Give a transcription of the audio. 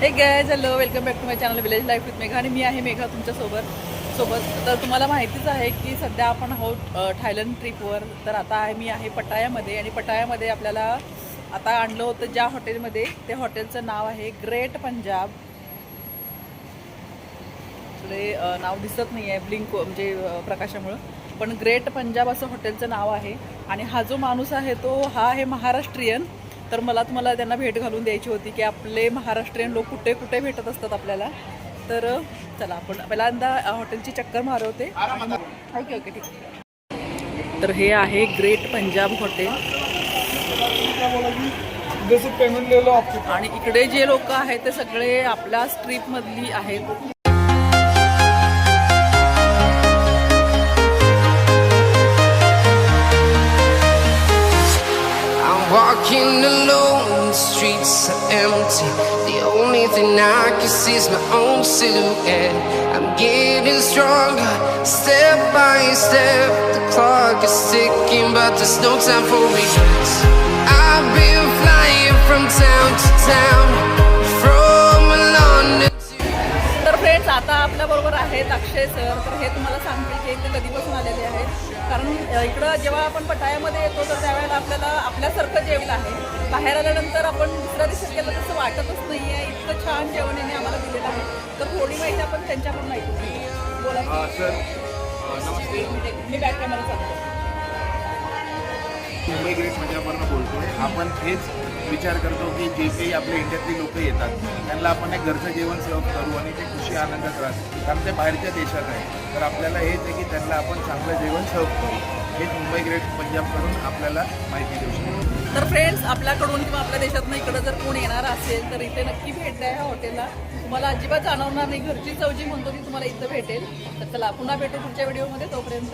हे guys, hello, welcome back to my channel village life with Megha. आणि मी आहे मेघा तुमच्या सोबत. तर तुम्हाला माहितीच आहे की सध्या आपण आहोत थायलंड ट्रिपवर. तर आता मी आहे पटायामध्ये, आणि पटायामध्ये आपल्याला आता आणलं होतं ज्या हॉटेलमध्ये, ते हॉटेलचं नाव आहे ग्रेट पंजाब. इकडे नाव दिसत नाही आहे ब्लिंक म्हणजे प्रकाशामुळं, पण ग्रेट पंजाब असं हॉटेलचं नाव आहे. आणि हा जो माणूस आहे तो हा आहे महाराष्ट्रीयन. तर मला तुम्हाला त्यांना भेट घालून द्यायची होती की आपले महाराष्ट्रीयन लोक कुठे कुठे भेटत असतात आपल्याला. तर चला आपण पहिल्यांदा हॉटेलची चक्कर मारवते. ओके ओके, ठीक आहे. तर हे आहे ग्रेट पंजाब हॉटेल. आणि इकडे जे लोक आहेत ते सगळे आपल्या स्ट्रीपमधली आहेत. Walking alone, the streets are empty. The only thing I can see is my own silhouette. I'm getting stronger, step by step. The clock is ticking, but there's no time for regrets. I've been flying from town to town, from London to... तर friends, आता आपल्याबरोबर आहेत अक्षय sir. तर हे तुम्हाला सांगतील की इथे कधीपासून आलेले आहेत. कारण इकडं जेव्हा आपण पटायामध्ये येतो तर त्यावेळेला आपल्याला आपल्यासारखं जेवण आहे. बाहेर आल्यानंतर आपण दुसऱ्या दिवशी गेलं तसं वाटतच नाही आहे. इतकं छान जेवण यांनी आम्हाला दिलेलं आहे. तर थोडी माहिती आपण त्यांच्याकडून ऐकू. बोला सर. नमस्ते. मी बॅक कॅमेरा चालतो. मुंबई ग्रेट पंजाबवरनं बोलतोय. आपण हेच विचार करतो की जे काही आपल्या इंडियातली लोक येतात त्यांना आपण एक घरचं जेवण सर्व करू आणि ते खुशी आनंदात राहतात. कारण ते बाहेरच्या देशात आहे. तर आपल्याला हेच आहे की त्यांना आपण चांगलं जेवण सर्व करू. हेच मुंबई ग्रेट पंजाबकडून आपल्याला माहिती देऊ शकतो. तर फ्रेंड्स, आपल्याकडून किंवा आपल्या देशातनं इकडं जर कोण येणार असेल तर इथे नक्की भेट द्या ह्या हॉटेलला. तुम्हाला अजिबात जाणवणार नाही. घरची चव जी म्हणतो ती तुम्हाला इथं भेटेल. तर चला पुन्हा भेटू पुढच्या व्हिडिओमध्ये. तोपर्यंत